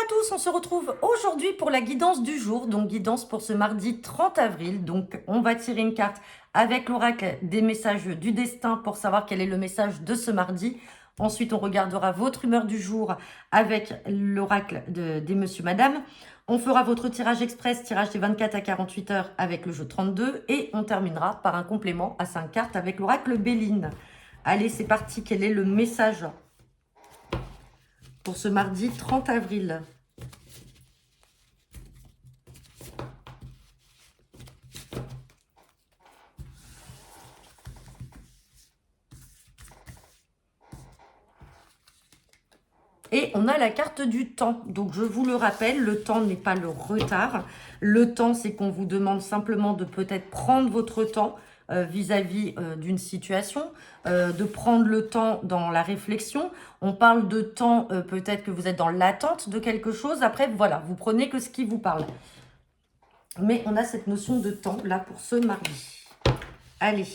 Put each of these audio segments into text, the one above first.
tous, on se retrouve aujourd'hui pour la guidance du jour, donc guidance pour ce mardi 30 avril. Donc on va tirer une carte avec l'oracle des messages du destin pour savoir quel est le message de ce mardi. Ensuite, on regardera votre humeur du jour avec l'oracle des monsieur, madame. On fera votre tirage express, tirage des 24 à 48 heures avec le jeu 32. Et on terminera par un complément à 5 cartes avec l'oracle Béline. Allez, c'est parti, quel est le message pour ce mardi 30 avril? Et on a la carte du temps. Donc, je vous le rappelle, le temps n'est pas le retard. Le temps, c'est qu'on vous demande simplement de peut-être prendre votre temps vis-à-vis d'une situation, de prendre le temps dans la réflexion. On parle de temps, peut-être que vous êtes dans l'attente de quelque chose. Après, voilà, vous prenez que ce qui vous parle. Mais on a cette notion de temps, là, pour ce mardi. Allez,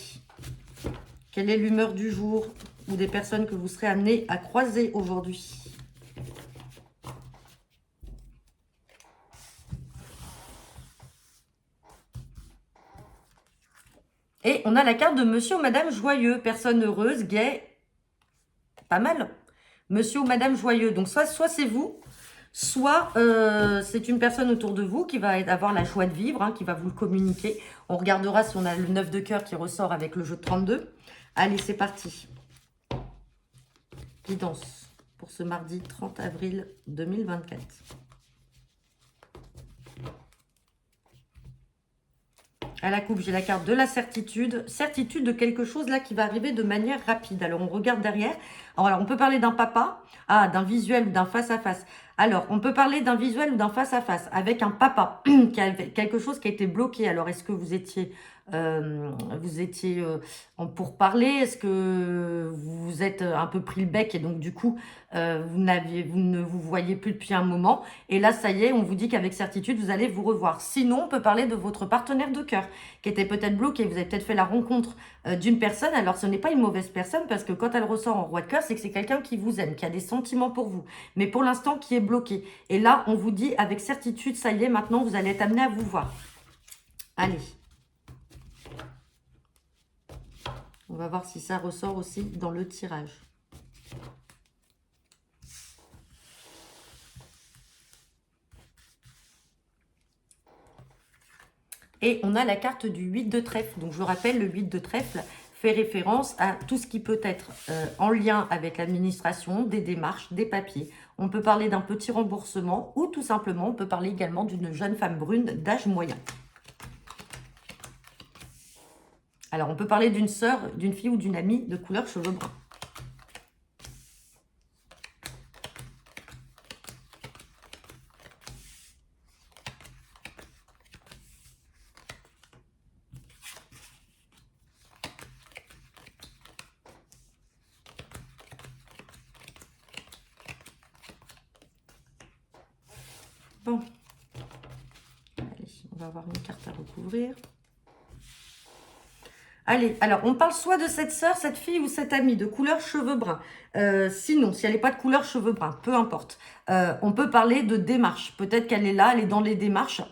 quelle est l'humeur du jour ou des personnes que vous serez amenés à croiser aujourd'hui? Et on a la carte de monsieur ou madame joyeux, personne heureuse, gay, pas mal. Monsieur ou madame joyeux, donc soit c'est vous, soit c'est une personne autour de vous qui va avoir la joie de vivre, hein, qui va vous le communiquer. On regardera si on a le 9 de cœur qui ressort avec le jeu de 32. Allez, c'est parti. Guidance pour ce mardi 30 avril 2024. À la coupe, j'ai la carte de la certitude. Certitude de quelque chose là qui va arriver de manière rapide. Alors, on regarde derrière. Alors, on peut parler d'un papa, d'un visuel ou d'un face-à-face. Alors, on peut parler d'un visuel ou d'un face-à-face avec un papa qui a quelque chose qui a été bloqué. Alors, est-ce que vous étiez en pourparlers? Est-ce que vous vous êtes un peu pris le bec et donc, du coup, vous ne vous voyez plus depuis un moment? Et là, ça y est, on vous dit qu'avec certitude, vous allez vous revoir. Sinon, on peut parler de votre partenaire de cœur qui était peut-être bloqué. Vous avez peut-être fait la rencontre d'une personne. Alors, ce n'est pas une mauvaise personne parce que quand elle ressort en roi de cœur, c'est que c'est quelqu'un qui vous aime, qui a des sentiments pour vous. Mais pour l'instant, qui est bloqué. Et là, on vous dit avec certitude, ça y est, maintenant, vous allez être amené à vous voir. Allez. On va voir si ça ressort aussi dans le tirage. Et on a la carte du 8 de trèfle. Donc, je rappelle, le 8 de trèfle fait référence à tout ce qui peut être en lien avec l'administration, des démarches, des papiers. On peut parler d'un petit remboursement ou tout simplement, on peut parler également d'une jeune femme brune d'âge moyen. Alors, on peut parler d'une sœur, d'une fille ou d'une amie de couleur cheveux bruns. Bon. Allez, on va avoir une carte à recouvrir. Allez, alors, on parle soit de cette sœur, cette fille ou cette amie de couleur cheveux bruns. Sinon, si elle n'est pas de couleur cheveux bruns, peu importe. On peut parler de démarche. Peut-être qu'elle est là, elle est dans les démarches.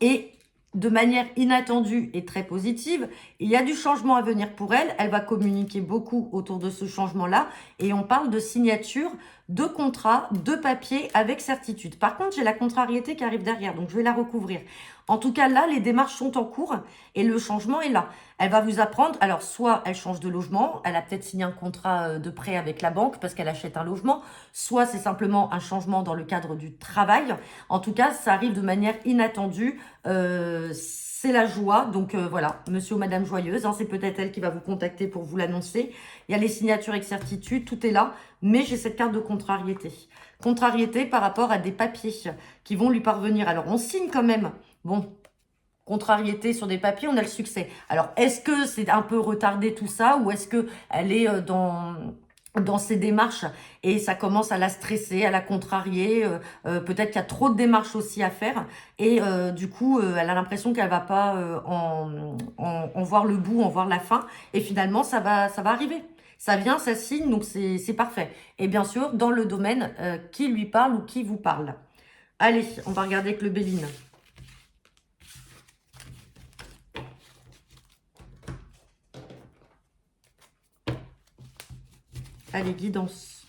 Et de manière inattendue et très positive, il y a du changement à venir pour elle. Elle va communiquer beaucoup autour de ce changement-là. Et on parle de signature, de contrat, de papier avec certitude. Par contre, j'ai la contrariété qui arrive derrière, donc je vais la recouvrir. En tout cas, là, les démarches sont en cours et le changement est là. Elle va vous apprendre, alors soit elle change de logement, elle a peut-être signé un contrat de prêt avec la banque parce qu'elle achète un logement, soit c'est simplement un changement dans le cadre du travail. En tout cas, ça arrive de manière inattendue, c'est la joie. Donc voilà, monsieur ou madame joyeuse, hein, c'est peut-être elle qui va vous contacter pour vous l'annoncer. Il y a les signatures avec certitude, tout est là, mais j'ai cette carte de contrariété. Contrariété par rapport à des papiers qui vont lui parvenir. Alors on signe quand même. Bon, contrariété sur des papiers, on a le succès. Alors, est-ce que c'est un peu retardé tout ça ou est-ce qu'elle est dans ses démarches et ça commence à la stresser, à la contrarier, peut-être qu'il y a trop de démarches aussi à faire et du coup, elle a l'impression qu'elle va pas en voir le bout, en voir la fin et finalement, ça va arriver. Ça vient, ça signe, donc c'est parfait. Et bien sûr, dans le domaine qui lui parle ou qui vous parle. Allez, on va regarder avec le Béline. Allez, guidance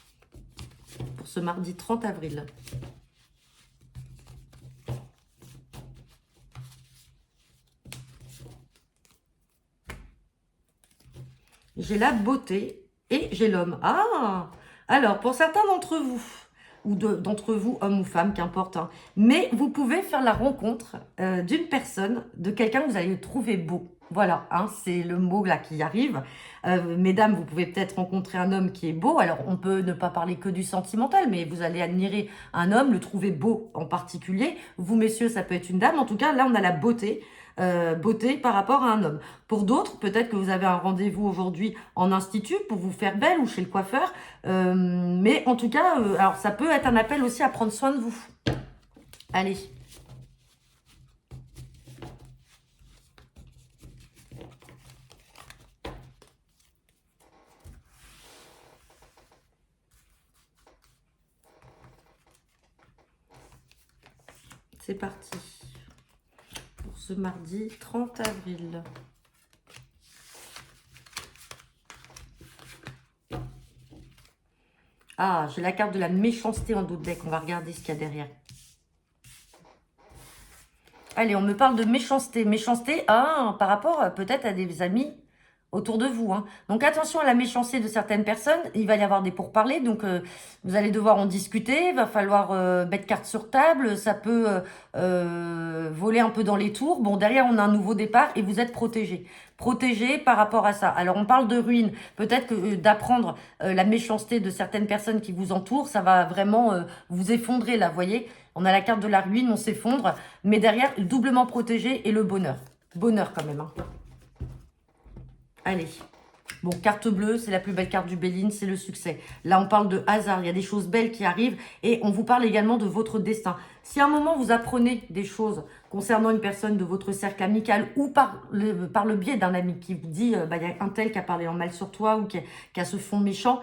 pour ce mardi 30 avril. J'ai la beauté et j'ai l'homme. Ah! Alors, pour certains d'entre vous, ou d'entre vous, hommes ou femmes, qu'importe, hein, mais vous pouvez faire la rencontre d'une personne, de quelqu'un que vous allez trouver beau. Voilà, hein, c'est le mot là qui arrive. Mesdames, vous pouvez peut-être rencontrer un homme qui est beau. Alors, on peut ne pas parler que du sentimental, mais vous allez admirer un homme, le trouver beau en particulier. Vous, messieurs, ça peut être une dame. En tout cas, là, on a la beauté. Beauté par rapport à un homme. Pour d'autres, peut-être que vous avez un rendez-vous aujourd'hui en institut pour vous faire belle ou chez le coiffeur. Mais en tout cas, alors ça peut être un appel aussi à prendre soin de vous. Allez. C'est parti. Pour ce mardi 30 avril. Ah, j'ai la carte de la méchanceté en dos de deck. On va regarder ce qu'il y a derrière. Allez, on me parle de méchanceté. Méchanceté, par rapport peut-être à des amis autour de vous. Hein. Donc attention à la méchanceté de certaines personnes. Il va y avoir des pourparlers. Donc vous allez devoir en discuter. Il va falloir mettre carte sur table. Ça peut voler un peu dans les tours. Bon, derrière, on a un nouveau départ et vous êtes protégé. Protégé par rapport à ça. Alors, on parle de ruine. Peut-être que d'apprendre la méchanceté de certaines personnes qui vous entourent, ça va vraiment vous effondrer là, vous voyez. On a la carte de la ruine, on s'effondre. Mais derrière, doublement protégé et le bonheur. Bonheur quand même. Hein. Allez. Bon, carte bleue, c'est la plus belle carte du Béline, c'est le succès. Là, on parle de hasard, il y a des choses belles qui arrivent et on vous parle également de votre destin. Si à un moment, vous apprenez des choses concernant une personne de votre cercle amical ou par le biais d'un ami qui vous dit, il y a un tel qui a parlé en mal sur toi ou qui a ce fond méchant,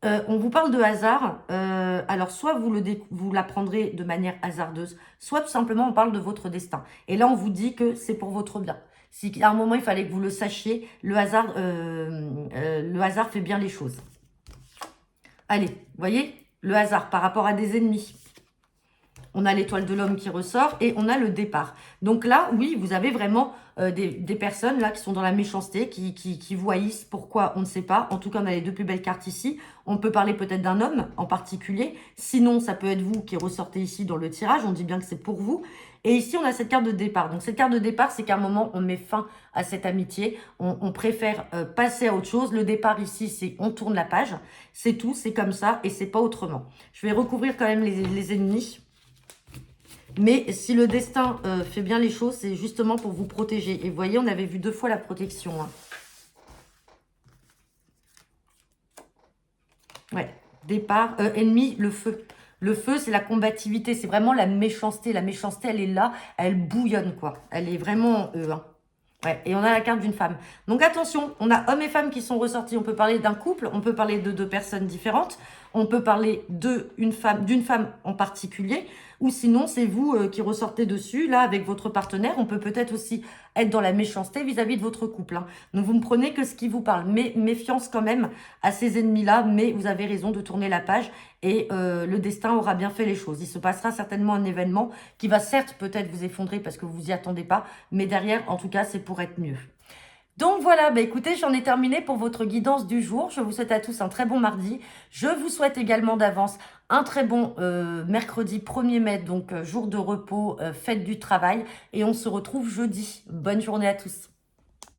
on vous parle de hasard. Alors, soit vous l'apprendrez de manière hasardeuse, soit tout simplement, on parle de votre destin. Et là, on vous dit que c'est pour votre bien. Si à un moment, il fallait que vous le sachiez, le hasard fait bien les choses. Allez, vous voyez, le hasard par rapport à des ennemis. On a l'étoile de l'homme qui ressort et on a le départ. Donc là, oui, vous avez vraiment des personnes là qui sont dans la méchanceté, qui voyissent pourquoi on ne sait pas. En tout cas, on a les deux plus belles cartes ici. On peut parler peut-être d'un homme en particulier. Sinon, ça peut être vous qui ressortez ici dans le tirage. On dit bien que c'est pour vous. Et ici, on a cette carte de départ. Donc, cette carte de départ, c'est qu'à un moment, on met fin à cette amitié. On préfère passer à autre chose. Le départ ici, c'est on tourne la page. C'est tout, c'est comme ça et c'est pas autrement. Je vais recouvrir quand même les ennemis. Mais si le destin fait bien les choses, c'est justement pour vous protéger. Et vous voyez, on avait vu 2 fois la protection. Hein. Ouais, départ, ennemi, le feu. Le feu, c'est la combativité, c'est vraiment la méchanceté. La méchanceté, elle est là, elle bouillonne, quoi. Elle est vraiment hein. Ouais, et on a la carte d'une femme. Donc attention, on a hommes et femmes qui sont ressortis. On peut parler d'un couple, on peut parler de 2 personnes différentes, on peut parler d'une femme en particulier, ou sinon c'est vous qui ressortez dessus, là, avec votre partenaire. On peut peut-être aussi être dans la méchanceté vis-à-vis de votre couple. Hein. Donc vous ne prenez que ce qui vous parle. Mais méfiance quand même à ces ennemis-là, mais vous avez raison de tourner la page et le destin aura bien fait les choses. Il se passera certainement un événement qui va certes peut-être vous effondrer parce que vous vous y attendez pas, mais derrière, en tout cas, c'est pour être mieux. Donc voilà, écoutez, j'en ai terminé pour votre guidance du jour. Je vous souhaite à tous un très bon mardi. Je vous souhaite également d'avance un très bon mercredi 1er mai, donc jour de repos, fête du travail. Et on se retrouve jeudi. Bonne journée à tous.